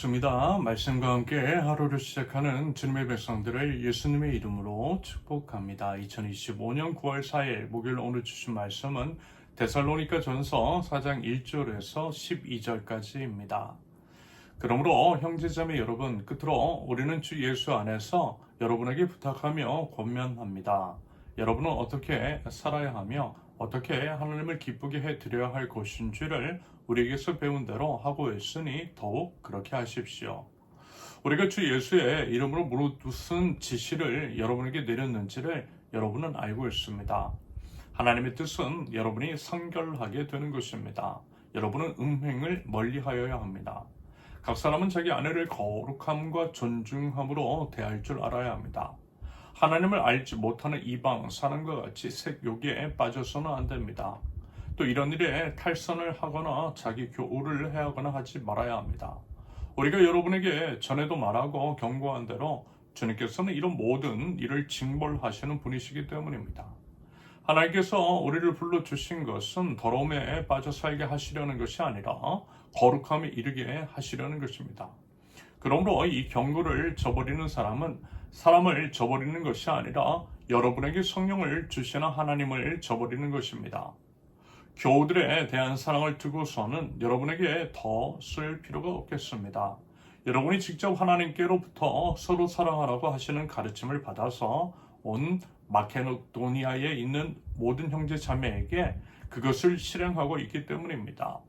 반갑습니다. 말씀과 함께 하루를 시작하는 주님의 백성들을 예수님의 이름으로 축복합니다. 2025년 9월 4일 목요일 오늘 주신 말씀은 데살로니가 전서 4장 1절에서 12절까지입니다. 그러므로 형제자매 여러분, 끝으로 우리는 주 예수 안에서 여러분에게 부탁하며 권면합니다. 여러분은 어떻게 살아야 하며 어떻게 하나님을 기쁘게 해드려야 할 것인지를 우리에게서 배운 대로 하고 있으니 더욱 그렇게 하십시오. 우리가 주 예수의 이름으로 무슨 지시를 여러분에게 내렸는지를 여러분은 알고 있습니다. 하나님의 뜻은 여러분이 성결하게 되는 것입니다. 여러분은 음행을 멀리하여야 합니다. 각 사람은 자기 아내를 거룩함과 존중함으로 대할 줄 알아야 합니다. 하나님을 알지 못하는 이방 사람과 같이 색욕에 빠져서는 안 됩니다. 또 이런 일에 탈선을 하거나 자기 교우를 해하거나 하지 말아야 합니다. 우리가 여러분에게 전에도 말하고 경고한 대로 주님께서는 이런 모든 일을 징벌하시는 분이시기 때문입니다. 하나님께서 우리를 불러주신 것은 더러움에 빠져 살게 하시려는 것이 아니라 거룩함에 이르게 하시려는 것입니다. 그러므로 이 경고를 저버리는 사람은 사람을 저버리는 것이 아니라 여러분에게 성령을 주시는 하나님을 저버리는 것입니다. 교우들에 대한 사랑을 두고서는 여러분에게 더 쓸 필요가 없겠습니다. 여러분이 직접 하나님께로부터 서로 사랑하라고 하시는 가르침을 받아서 온 마케도니아에 있는 모든 형제 자매에게 그것을 실행하고 있기 때문입니다.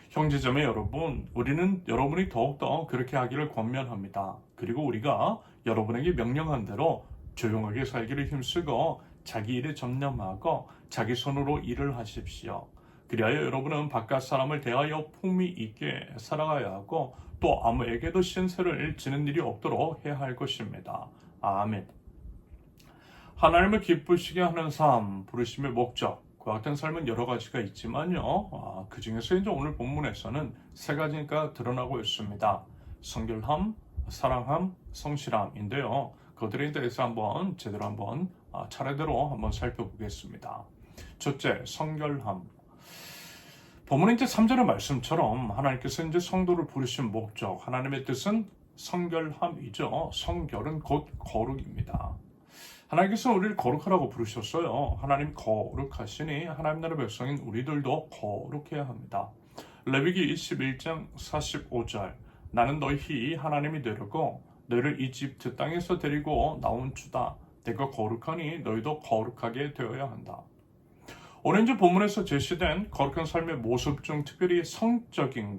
형제자매 여러분, 우리는 여러분이 더욱더 그렇게 하기를 권면합니다. 그리고 우리가 여러분에게 명령한 대로 조용하게 살기를 힘쓰고 자기 일에 전념하고 자기 손으로 일을 하십시오. 그리하여 여러분은 바깥 사람을 대하여 품위 있게 살아가야 하고 또 아무에게도 신세를 지는 일이 없도록 해야 할 것입니다. 아멘. 하나님을 기쁘시게 하는 삶, 부르심의 목적, 그 같은 삶은 여러 가지가 있지만요. 그 중에서 이제 오늘 본문에서는 세 가지가 드러나고 있습니다. 성결함, 사랑함, 성실함인데요. 그것들에 대해서 한번 제대로 한번 차례대로 한번 살펴보겠습니다. 첫째, 성결함. 본문의 이제 3절의 말씀처럼 하나님께서 이제 성도를 부르신 목적, 하나님의 뜻은 성결함이죠. 성결은 곧 거룩입니다. 하나님께서 우리를 거룩하라고 부르셨어요. 하나님 거룩하시니 하나님 나라 백성인 우리들도 거룩해야 합니다. 레위기 21장 45절 나는 너희 하나님이 되려고 너희를 이집트 땅에서 데리고 나온 주다. 내가 거룩하니 너희도 거룩하게 되어야 한다. 오늘 이제 본문에서 제시된 거룩한 삶의 모습 중 특별히 성적인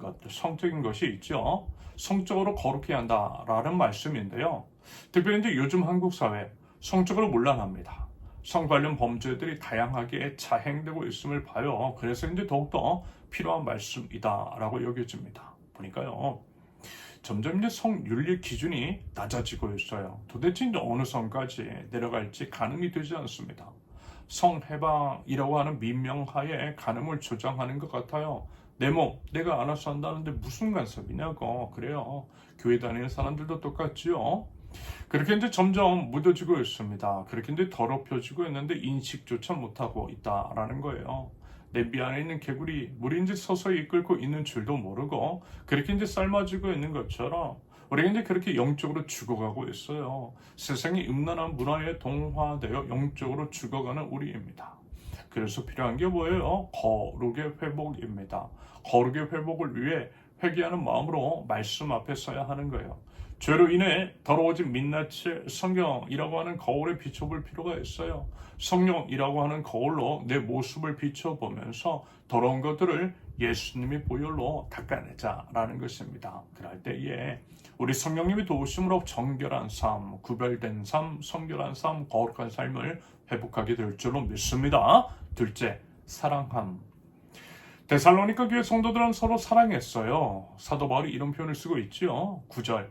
것이 있죠. 성적으로 거룩해야 한다라는 말씀인데요. 특별히 이제 요즘 한국 사회 성적으로 문란합니다. 성 관련 범죄들이 다양하게 자행되고 있음을 봐요. 그래서 이제 더욱더 필요한 말씀이다라고 여겨집니다. 보니까요. 점점 이제 성윤리 기준이 낮아지고 있어요. 도대체 이제 어느 선까지 내려갈지 가늠이 되지 않습니다. 성해방이라고 하는 민명하에 가늠을 조장하는 것 같아요. 내 몸, 내가 알아서 한다는데 무슨 간섭이냐고. 그래요. 교회 다니는 사람들도 똑같지요. 그렇게 이제 점점 묻어지고 있습니다. 그렇게 이제 더럽혀지고 있는데 인식조차 못하고 있다라는 거예요. 냄비 안에 있는 개구리 물이 이제 서서히 이끌고 있는 줄도 모르고 그렇게 이제 삶아지고 있는 것처럼 우리가 이제 그렇게 영적으로 죽어가고 있어요. 세상이 음란한 문화에 동화되어 영적으로 죽어가는 우리입니다. 그래서 필요한 게 뭐예요? 거룩의 회복입니다. 거룩의 회복을 위해 회개하는 마음으로 말씀 앞에 서야 하는 거예요. 죄로 인해 더러워진 민낯을 성경이라고 하는 거울에 비춰볼 필요가 있어요. 성령이라고 하는 거울로 내 모습을 비춰보면서 더러운 것들을 예수님의 보혈로 닦아내자라는 것입니다. 그럴 때에 우리 성령님이 도우심으로 정결한 삶, 구별된 삶, 성결한 삶, 거룩한 삶을 회복하게 될 줄로 믿습니다. 둘째, 사랑함. 데살로니가 교회 성도들은 서로 사랑했어요. 사도 바울이 이런 표현을 쓰고 있죠. 9절.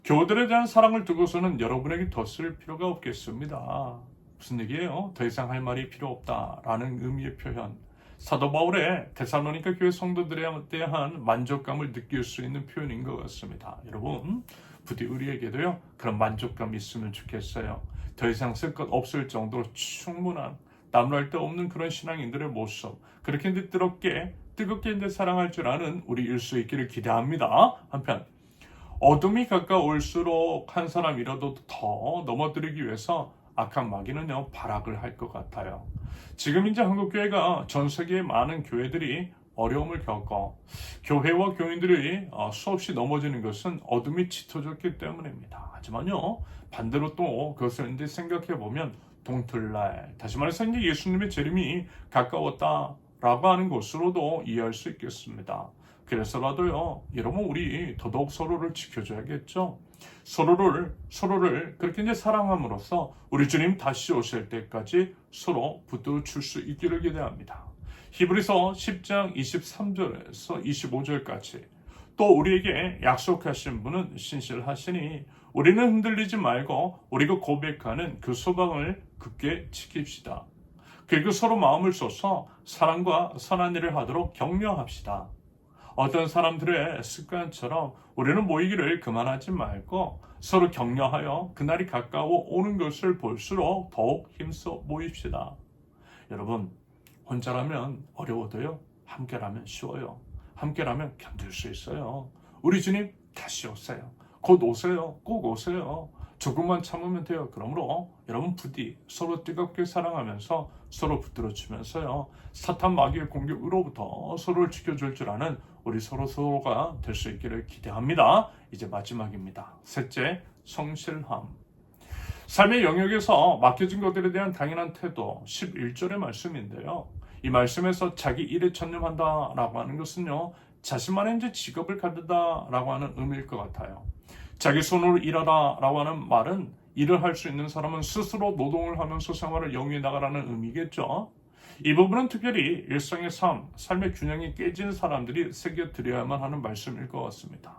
교우들에 대한 사랑을 두고서는 여러분에게 더 쓸 필요가 없겠습니다. 무슨 얘기예요? 더 이상 할 말이 필요 없다라는 의미의 표현. 사도 바울의 데살로니가 교회 성도들에 대한 만족감을 느낄 수 있는 표현인 것 같습니다. 여러분, 부디 우리에게도요 그런 만족감이 있으면 좋겠어요. 더 이상 쓸 것 없을 정도로 충분한 나무랄 데 없는 그런 신앙인들의 모습, 그렇게 뜨겁게 이제 사랑할 줄 아는 우리일 수 있기를 기대합니다. 한편 어둠이 가까울수록 한 사람이라도 더 넘어뜨리기 위해서 악한 마귀는요 발악을 할 것 같아요. 지금 이제 한국교회가 전 세계의 많은 교회들이 어려움을 겪어 교회와 교인들이 수없이 넘어지는 것은 어둠이 짙어졌기 때문입니다. 하지만요 반대로 또 그것을 이제 생각해 보면 동틀날, 다시 말해서 이제 예수님의 재림이 가까웠다라고 하는 것으로도 이해할 수 있겠습니다. 그래서라도요 여러분 우리 더더욱 서로를 지켜줘야겠죠. 서로를 그렇게 이제 사랑함으로써 우리 주님 다시 오실 때까지 서로 붙들어 줄 수 있기를 기대합니다. 히브리서 10장 23절에서 25절까지 또 우리에게 약속하신 분은 신실하시니 우리는 흔들리지 말고 우리가 고백하는 그 소망을 굳게 지킵시다. 그리고 서로 마음을 쏟아서 사랑과 선한 일을 하도록 격려합시다. 어떤 사람들의 습관처럼 우리는 모이기를 그만하지 말고 서로 격려하여 그날이 가까워 오는 것을 볼수록 더욱 힘써 모입시다. 여러분, 혼자라면 어려워도요, 함께라면 쉬워요. 함께라면 견딜 수 있어요. 우리 주님 다시 오세요. 곧 오세요. 꼭 오세요. 조금만 참으면 돼요. 그러므로 여러분 부디 서로 뜨겁게 사랑하면서 서로 붙들어주면서요. 사탄 마귀의 공격으로부터 서로를 지켜줄 줄 아는 우리 서로가 될 수 있기를 기대합니다. 이제 마지막입니다. 셋째, 성실함. 삶의 영역에서 맡겨진 것들에 대한 당연한 태도, 11절의 말씀인데요. 이 말씀에서 자기 일에 전념한다라고 하는 것은요. 자신만의 이제 직업을 갖는다라고 하는 의미일 것 같아요. 자기 손으로 일하라라고 하는 말은 일을 할 수 있는 사람은 스스로 노동을 하면서 생활을 영위해 나가라는 의미겠죠. 이 부분은 특별히 일상의 삶의 균형이 깨진 사람들이 새겨드려야만 하는 말씀일 것 같습니다.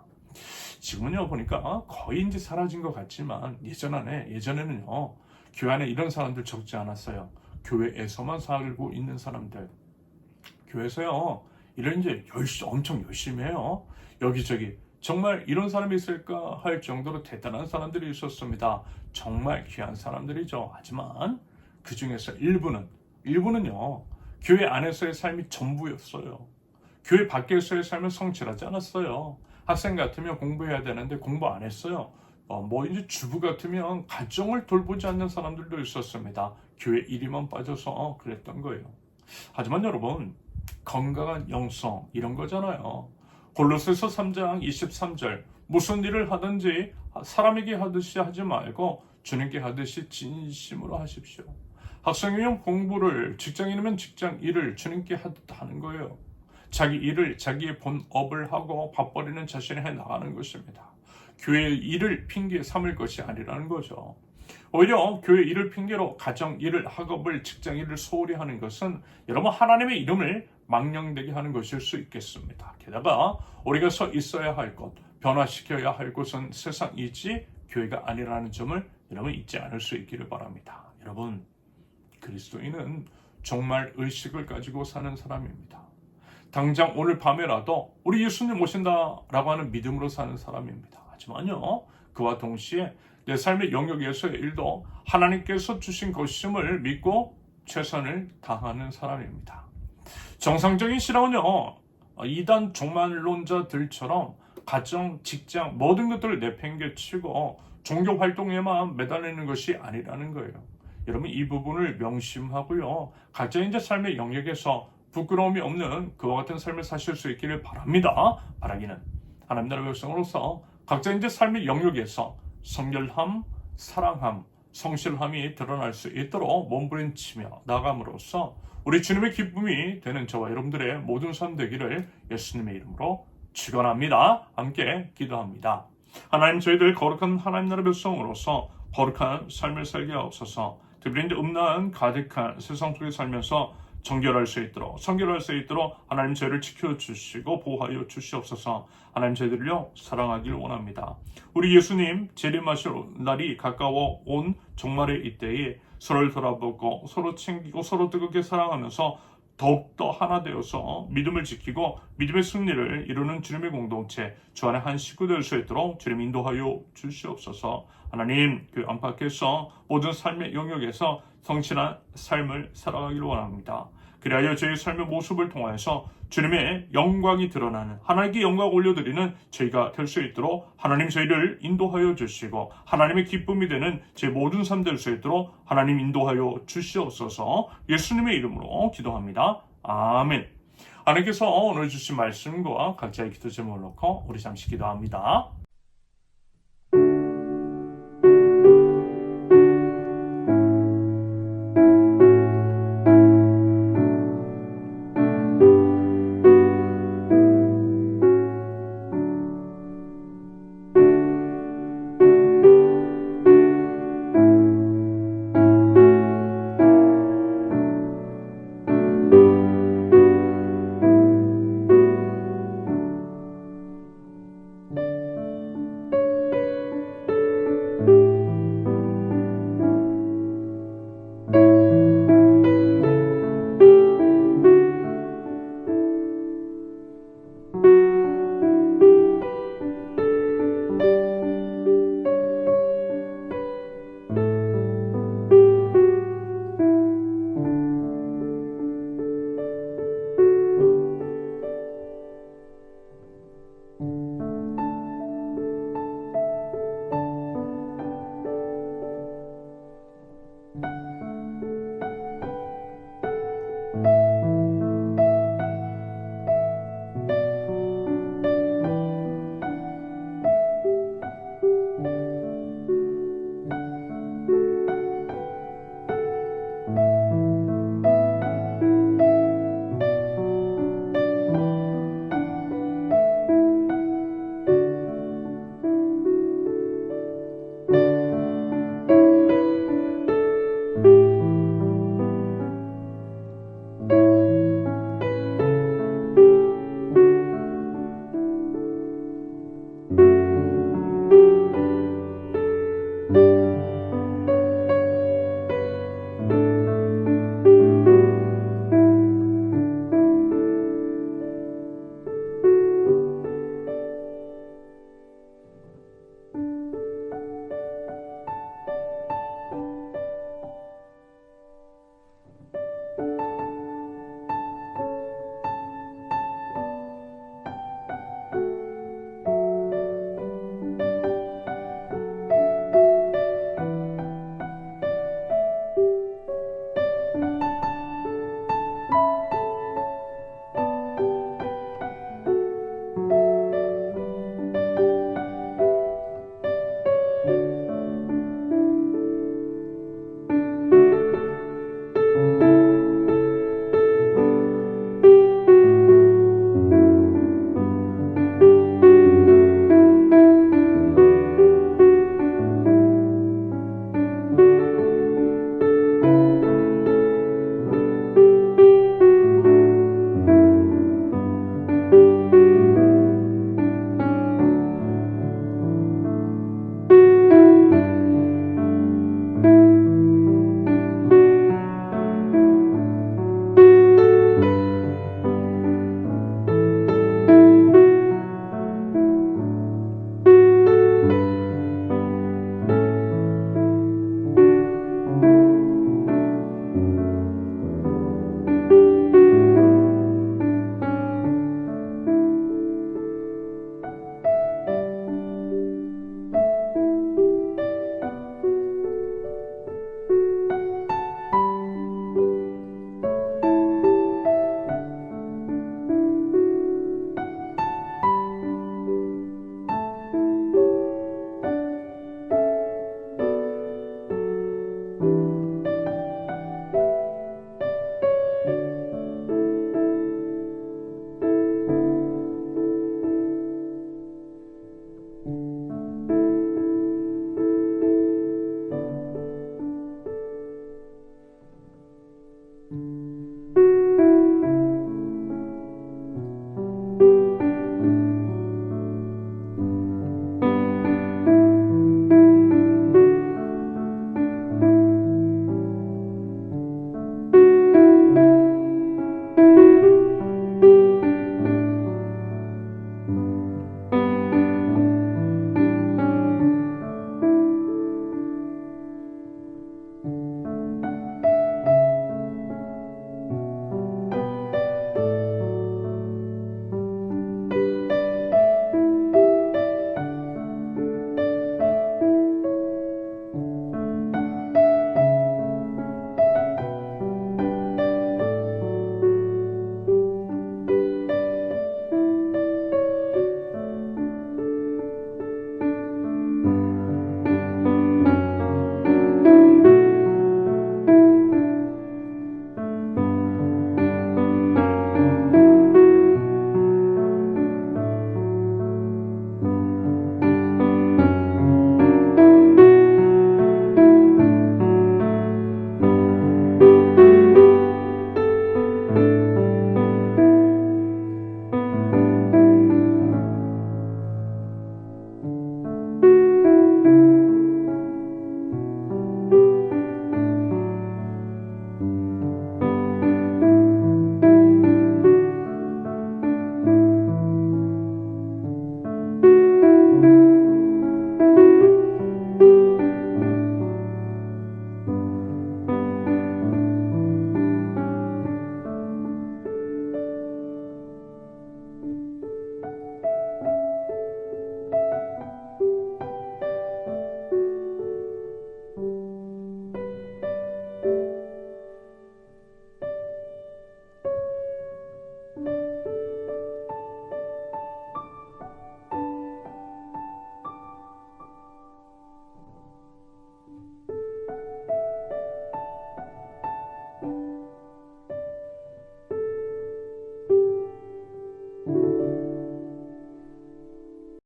지금은요 보니까 거의 이제 사라진 것 같지만 예전에는요 교회 안에 이런 사람들 적지 않았어요. 교회에서만 살고 있는 사람들, 교회에서요 일을 이제 엄청 열심히 해요. 여기저기 정말 이런 사람이 있을까 할 정도로 대단한 사람들이 있었습니다. 정말 귀한 사람들이죠. 하지만 그 중에서 일부는요 교회 안에서의 삶이 전부였어요. 교회 밖에서의 삶은 성실하지 않았어요. 학생 같으면 공부해야 되는데 공부 안 했어요. 이제 주부 같으면 가정을 돌보지 않는 사람들도 있었습니다. 교회 일이만 빠져서 그랬던 거예요. 하지만 여러분, 건강한 영성 이런 거잖아요. 골로새서 3장 23절 무슨 일을 하든지 사람에게 하듯이 하지 말고 주님께 하듯이 진심으로 하십시오. 학생이면 공부를, 직장인이면 직장 일을 주님께 하듯 하는 거예요. 자기 일을 자기의 본업을 하고 밥벌이는 자신이 해나가는 것입니다. 교회 일을 핑계 삼을 것이 아니라는 거죠. 오히려 교회 일을 핑계로 가정 일을, 학업을, 직장 일을 소홀히 하는 것은 여러분 하나님의 이름을 망령되게 하는 것일 수 있겠습니다. 게다가 우리가 서 있어야 할 것, 변화시켜야 할 곳은 세상이지 교회가 아니라는 점을 여러분 잊지 않을 수 있기를 바랍니다. 여러분, 그리스도인은 정말 의식을 가지고 사는 사람입니다. 당장 오늘 밤에라도 우리 예수님 오신다라고 하는 믿음으로 사는 사람입니다. 하지만요, 그와 동시에 내 삶의 영역에서의 일도 하나님께서 주신 것임을 믿고 최선을 다하는 사람입니다. 정상적인 신앙은요, 이단 종말론자들처럼 가정, 직장 모든 것들을 내팽개치고 종교 활동에만 매달리는 것이 아니라는 거예요. 여러분 이 부분을 명심하고요. 각자 이제 삶의 영역에서 부끄러움이 없는 그와 같은 삶을 사실 수 있기를 바랍니다. 바라기는 하나님 나라 백성으로서 각자 이제 삶의 영역에서 성결함, 사랑함, 성실함이 드러날 수 있도록 몸부림치며 나감으로써 우리 주님의 기쁨이 되는 저와 여러분들의 모든 삶 되기를 예수님의 이름으로 축원합니다. 함께 기도합니다. 하나님, 저희들 거룩한 하나님 나라 백성으로서 거룩한 삶을 살게 하옵소서. 특별히 이제 음란 가득한 세상 속에 살면서 정결할 수 있도록, 성결할 수 있도록 하나님 저희를 지켜주시고 보호하여 주시옵소서. 하나님 저희들을요 사랑하길 원합니다. 우리 예수님 재림하실 날이 가까워 온 종말의 이때에 서로를 돌아보고 서로 챙기고 서로 뜨겁게 사랑하면서 더욱더 하나 되어서 믿음을 지키고 믿음의 승리를 이루는 주님의 공동체, 주 안에 한 식구 될 수 있도록 주님 인도하여 주시옵소서. 하나님, 그 안팎에서 모든 삶의 영역에서 성실한 삶을 살아가기를 원합니다. 그리하여 저희 삶의 모습을 통하여서 주님의 영광이 드러나는 하나님께 영광 올려드리는 저희가 될 수 있도록 하나님 저희를 인도하여 주시고 하나님의 기쁨이 되는 제 모든 삶 될 수 있도록 하나님 인도하여 주시옵소서. 예수님의 이름으로 기도합니다. 아멘. 하나님께서 오늘 주신 말씀과 각자의 기도 제목을 놓고 우리 잠시 기도합니다.